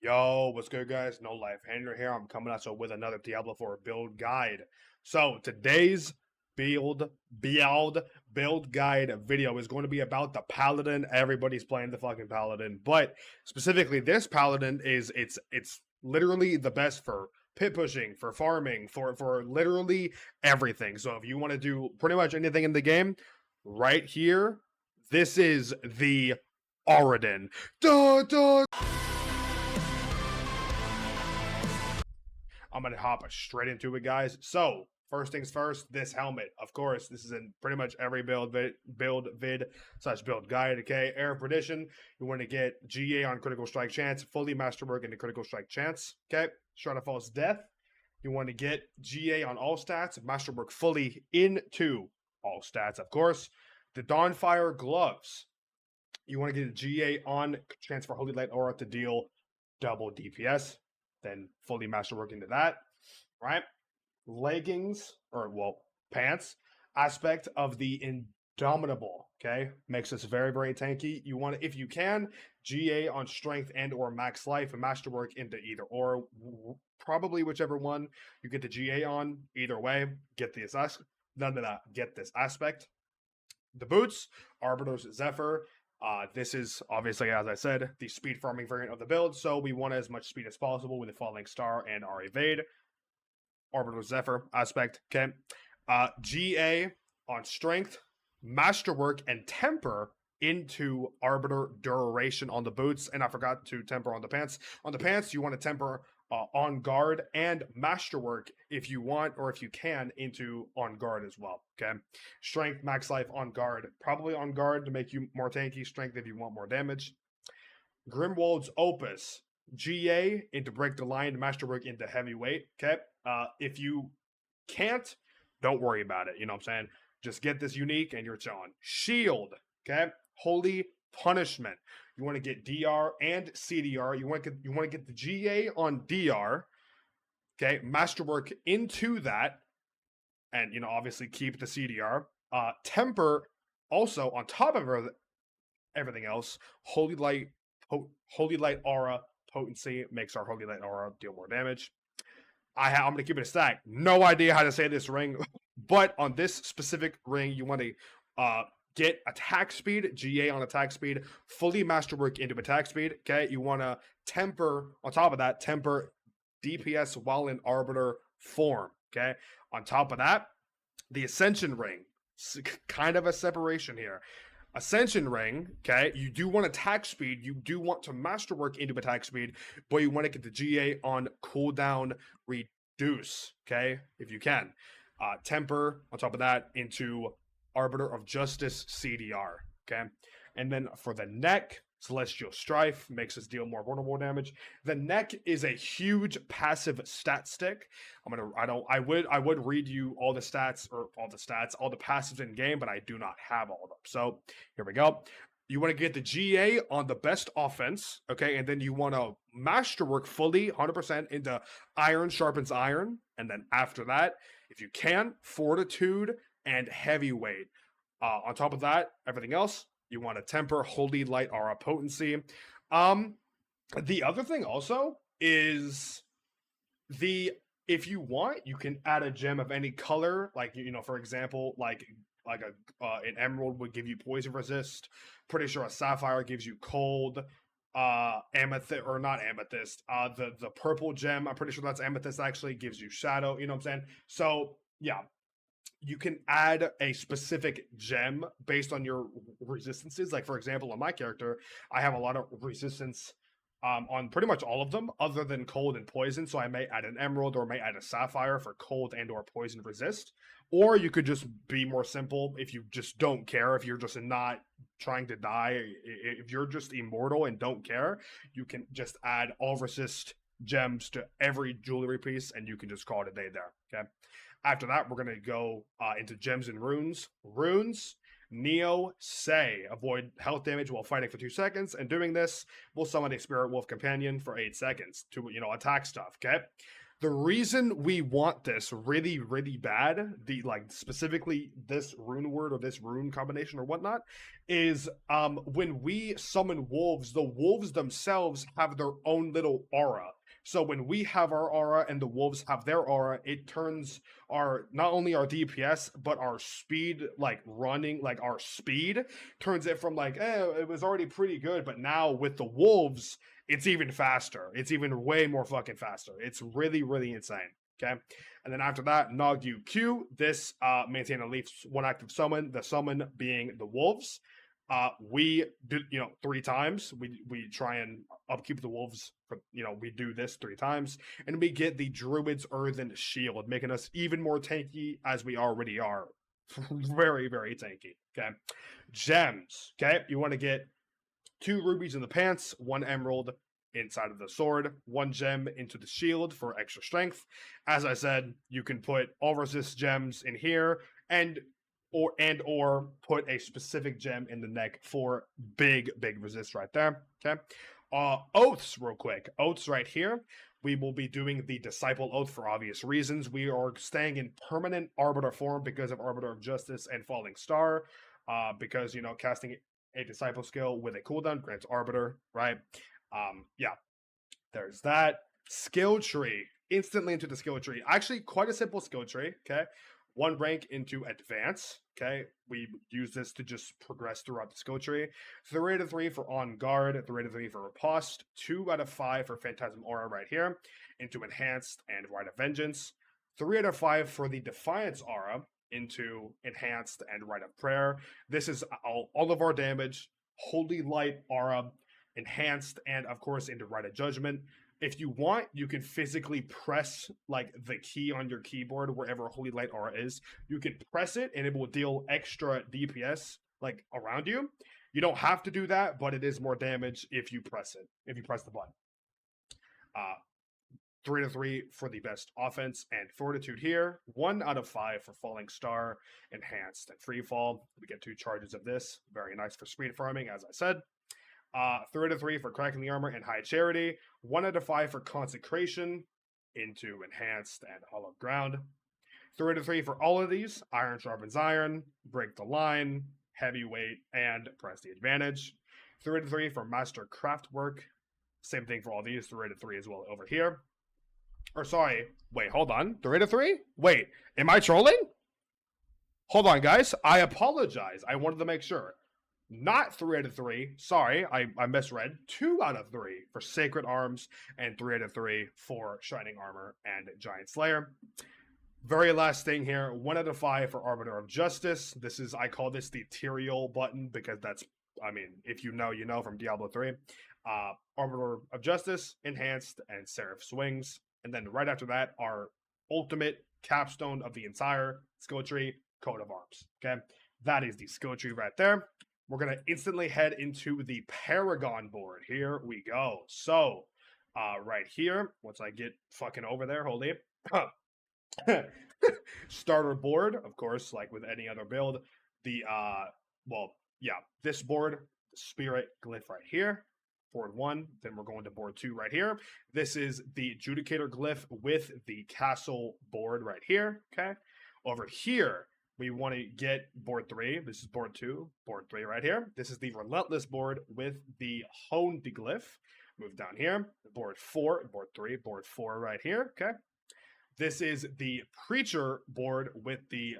Yo, what's good, guys? No Life Hander here. I'm coming at you with another Diablo 4 build guide. So today's build, build, build guide video is going to be about the Paladin. Everybody's playing the fucking Paladin, but specifically this Paladin it's literally the best for pit pushing, for farming, for literally everything. So if you want to do pretty much anything in the game, right here, this is the Auradin. Duh, duh. I'm gonna hop straight into it, guys. So first things first, this helmet. Of course, this is in pretty much every build vid slash build guide. Okay, Air of Perdition. You want to get GA on critical strike chance, fully masterwork into critical strike chance. Okay, Shroud of False Death. You want to get GA on all stats, masterwork fully into all stats. Of course, the Dawnfire Gloves. You want to get a GA on chance for Holy Light Aura to deal double DPS. Then fully masterwork into that, right? Leggings, or well, pants, aspect of the Indomitable, okay? Makes us very, very tanky. You want to, if you can, GA on strength and or max life and masterwork into either or, probably whichever one you get the GA on. Either way, get this get this aspect. The boots, Arbiter's Zephyr. This is obviously, as I said, the speed farming variant of the build, so we want as much speed as possible with the Falling Star and our Evade. Orbital Zephyr aspect, okay. GA on Strength, Masterwork, and Temper into Arbiter Duration on the boots, and I forgot to temper on the pants. On the pants, you want to temper on guard and masterwork if you want or if you can into on guard as well. Okay, strength, max life, on guard, probably on guard to make you more tanky. Strength if you want more damage. Grimwald's Opus, GA into break the line, masterwork into heavyweight. Okay, if you can't, don't worry about it. You know what I'm saying? Just get this unique and you're on. Shield, okay, Holy Punishment. You want to get DR and CDR. You want to get the GA on DR. Okay, masterwork into that, and obviously keep the CDR. Temper also on top of everything else. Holy Light Aura potency makes our Holy Light Aura deal more damage. I'm gonna keep it a stack. No idea how to say this ring, but on this specific ring, you want to get attack speed, GA on attack speed, fully masterwork into attack speed. Okay, you want to temper on top of that, temper DPS while in Arbiter form. Okay, on top of that, the Ascension Ring, kind of a separation here. Ascension Ring, okay, you do want attack speed, you do want to masterwork into attack speed, but you want to get the GA on cooldown reduce, okay, if you can. Temper on top of that into Arbiter of Justice CDR, okay? And then for the neck, Celestial Strife makes us deal more vulnerable damage. The neck is a huge passive stat stick. I would read you all the stats, all the passives in game, but I do not have all of them. So here we go. You want to get the GA on the best offense, okay? And then you want to masterwork fully, 100% into Iron Sharpens Iron. And then after that, if you can, Fortitude and Heavyweight. On top of that, everything else, you want to temper Holy Light Aura potency. The other thing also is if you want, you can add a gem of any color. Like, for example, like an emerald would give you poison resist. Pretty sure a sapphire gives you cold. Amethyst, or not amethyst. The purple gem, I'm pretty sure that's amethyst, actually gives you shadow. You know what I'm saying? So yeah, you can add a specific gem based on your resistances. Like, for example, on my character, I have a lot of resistance on pretty much all of them other than cold and poison. So I may add an emerald or may add a sapphire for cold and or poison resist. Or you could just be more simple if you just don't care, if you're just not trying to die, if you're just immortal and don't care, you can just add all resist gems to every jewelry piece and you can just call it a day there, okay? After that, we're going to go into gems and runes. Runes, Neo Say. Avoid health damage while fighting for 2 seconds. And doing this, we'll summon a Spirit Wolf Companion for 8 seconds to, attack stuff, okay? The reason we want this really, really bad, the like specifically this rune word or this rune combination or whatnot, is when we summon wolves, the wolves themselves have their own little aura. So when we have our aura and the wolves have their aura, it turns our not only our DPS but our speed, like running, like our speed turns it from like, it was already pretty good, but now with the wolves, it's even faster. It's even way more fucking faster. It's really, really insane. Okay. And then after that, Nagu Q. This maintain at least one active summon, the summon being the wolves. We do, 3 times. We try and upkeep the wolves for, we do this 3 times. And we get the Druid's Earthen Shield, making us even more tanky as we already are. Very, very tanky. Okay. Gems. Okay. You want to get 2 rubies in the pants, 1 emerald inside of the sword, 1 gem into the shield for extra strength. As I said, you can put all resist gems in here and or put a specific gem in the neck for big resist right there. Okay. Oaths real quick. Oaths right here. We will be doing the Disciple Oath for obvious reasons. We are staying in permanent Arbiter form because of Arbiter of Justice and Falling Star. Because, casting a Disciple skill with a cooldown grants Arbiter, right? Yeah, there's that. Skill tree. Instantly into the skill tree. Actually, quite a simple skill tree, okay? 1 rank into Advance, okay? We use this to just progress throughout the skill tree. 3 out of 3 for On Guard, 3 out of 3 for Riposte, 2 out of 5 for Phantasm Aura right here, into Enhanced and Rite of Vengeance, 3 out of 5 for the Defiance Aura, into Enhanced and Rite of Prayer. This is all of our damage, Holy Light Aura, Enhanced, and of course into Rite of Judgment. If you want, you can physically press like the key on your keyboard wherever Holy Light Aura is. You can press it and it will deal extra DPS like around you. You don't have to do that, but it is more damage if you press it, if you press the button. 3 out of 3 for the best offense and fortitude here. 1 out of 5 for Falling Star, Enhanced, and Freefall. We get 2 charges of this. Very nice for speed farming, as I said. 3 out of 3 for Cracking the Armor and High Charity. 1 out of 5 for Consecration into Enhanced and Hallowed Ground. 3 out of 3 for all of these. Iron Sharpens Iron, Break the Line, Heavyweight, and Press the Advantage. 3 out of 3 for Master Craftwork. Same thing for all these. 3 out of 3 as well over here. Or sorry, wait, hold on. 3 out of 3? Wait, am I trolling? Hold on, guys. I apologize. I wanted to make sure. Not 3 out of 3. Sorry, I misread. 2 out of 3 for Sacred Arms and 3 out of 3 for Shining Armor and Giant Slayer. Very last thing here, 1 out of 5 for Arbiter of Justice. This is, I call this the Tyrael button because that's, I mean, if you know, you know from Diablo 3. Arbiter of Justice, Enhanced, and Seraph Swings. And then right after that, our ultimate capstone of the entire skill tree, Coat of Arms. Okay, that is the skill tree right there. We're going to instantly head into the Paragon board. Here we go. So, right here, once I get fucking over there, hold it. Starter board, of course, like with any other build. The, this board, Spirit Glyph right here. Board 1, then we're going to board 2 right here. This is the Judicator Glyph with the Castle board right here, okay? Over here, we want to get board 3. This is board 2, board 3 right here. This is the Relentless board with the Honed Glyph. Move down here, board 4, board 3, board 4 right here, okay? This is the Preacher board with the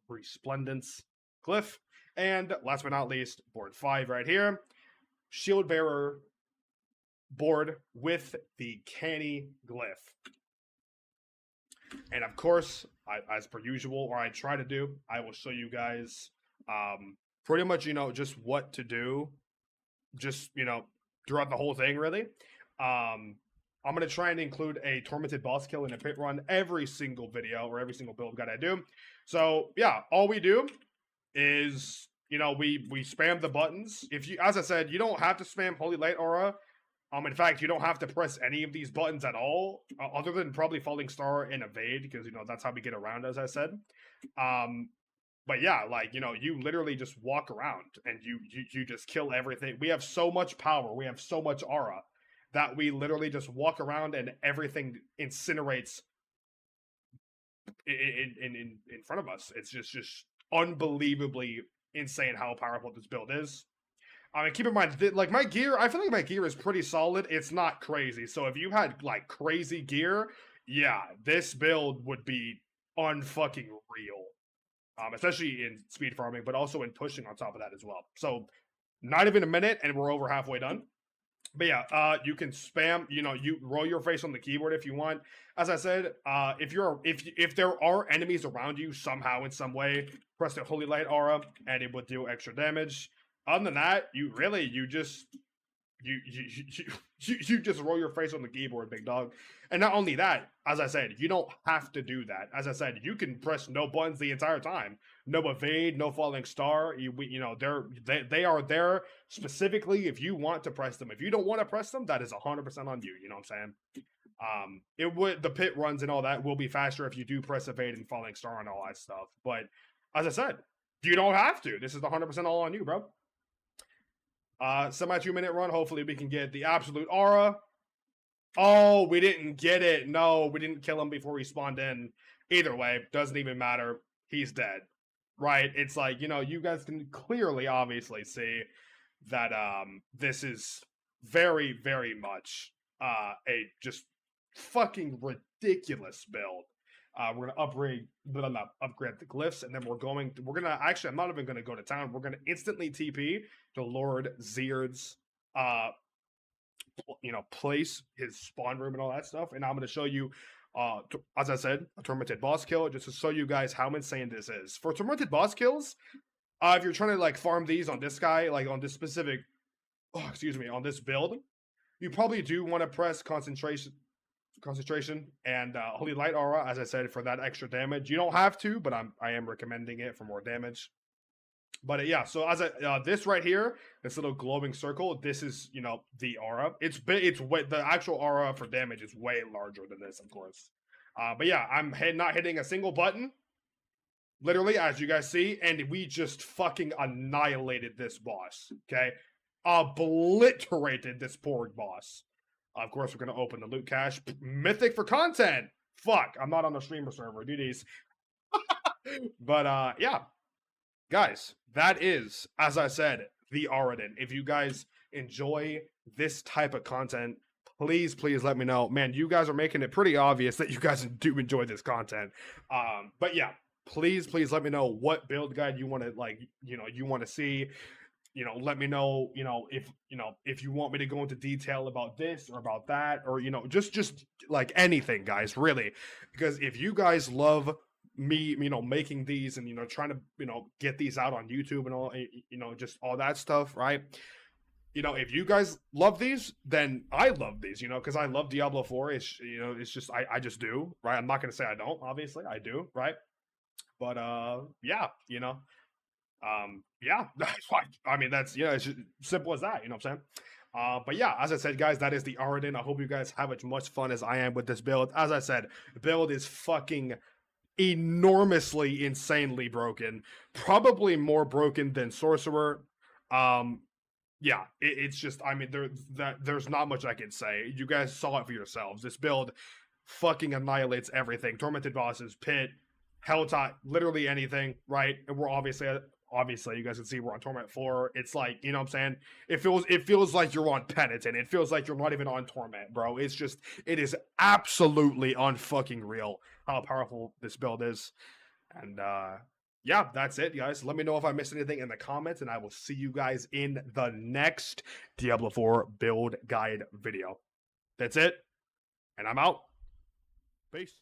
Resplendence Glyph. And last but not least, board 5 right here. Shield Bearer board with the Canny Glyph. And of course, as per usual, or I try to do, I will show you guys pretty much, just what to do. Just, throughout the whole thing, really. I'm going to try and include a Tormented Boss Kill in a pit run every single video or every single build guide I do. So, yeah, all we do is... we spam the buttons. If you, as I said, you don't have to spam Holy Light Aura. In fact, you don't have to press any of these buttons at all, other than probably Falling Star and Evade, because that's how we get around, as I said. But yeah, you literally just walk around and you just kill everything. We have so much power. We have so much aura that we literally just walk around and everything incinerates in front of us. It's just unbelievably insane how powerful this build is. I mean, keep in mind, like my gear, I feel like my gear is pretty solid. It's not crazy. So if you had like crazy gear, yeah, this build would be unfucking real. Especially in speed farming, but also in pushing on top of that as well. So not even a minute, and we're over halfway done. But yeah, you can spam. You roll your face on the keyboard if you want. As I said, if there are enemies around you somehow in some way, press the Holy Light aura, and it will do extra damage. Other than that, you just you just roll your face on the keyboard, big dog. And not only that, as I said, you don't have to do that. As I said, you can press no buttons the entire time. No evade, no falling star. They are there specifically if you want to press them. If you don't want to press them, that is 100% on you. You know what I'm saying? The pit runs and all that will be faster if you do press evade and falling star and all that stuff. But as I said, you don't have to. This is 100% all on you, bro. Semi 2-minute run. Hopefully we can get the absolute aura. Oh, we didn't get it. No, we didn't kill him before he spawned in. Either way, doesn't even matter. He's dead. Right? It's like, you guys can clearly, obviously see that this is very, very much a just fucking ridiculous build. We're gonna upgrade the glyphs, and then we're gonna actually, I'm not even gonna go to town. We're gonna instantly TP to Lord Zir's place, his spawn room and all that stuff, and I'm gonna show you as I said, a tormented boss kill, just to show you guys how insane this is. For tormented boss kills, if you're trying to like farm these on this guy, like on this specific on this build, you probably do want to press concentration and Holy Light aura, as I said, for that extra damage. You don't have to, but I am recommending it for more damage. But yeah, so as this right here, this little glowing circle, this is the aura. It's way, the actual aura for damage is way larger than this, of course. But yeah, I'm not hitting a single button, literally, as you guys see, and we just fucking annihilated this boss. Okay, obliterated this poor boss. Of course, we're gonna open the loot cache. Mythic for content. Fuck, I'm not on the streamer server. Do these. But yeah. Guys, that is, as I said, the Auradin. If you guys enjoy this type of content, please let me know. Man, you guys are making it pretty obvious that you guys do enjoy this content. But yeah, please let me know what build guide you want to you want to see. Let me know, if you want me to go into detail about this or about that, or just like anything, guys, really. Because if you guys love me making these and trying to get these out on YouTube and all, just all that stuff, right? If you guys love these, then I love these, because I love Diablo 4. It's just I just do, right? I'm not gonna say I don't, obviously I do, right? But yeah, yeah, that's why. I mean, that's it's just simple as that, what I'm saying? But yeah, as I said, guys, that is the Auradin. I hope you guys have as much fun as I am with this build. As I said, the build is fucking enormously, insanely broken. Probably more broken than Sorcerer. Yeah, it's just, I mean, there's not much I can say. You guys saw it for yourselves. This build fucking annihilates everything. Tormented bosses, pit, Helltop, literally anything, right? And we're obviously you guys can see we're on Torment 4. It's like, what I'm saying? It feels like you're on Penitent. It feels like you're not even on Torment, bro. It is absolutely unfucking real how powerful this build is. And yeah, that's it, guys. Let me know if I missed anything in the comments, and I will see you guys in the next Diablo 4 build guide video. That's it, and I'm out. Peace.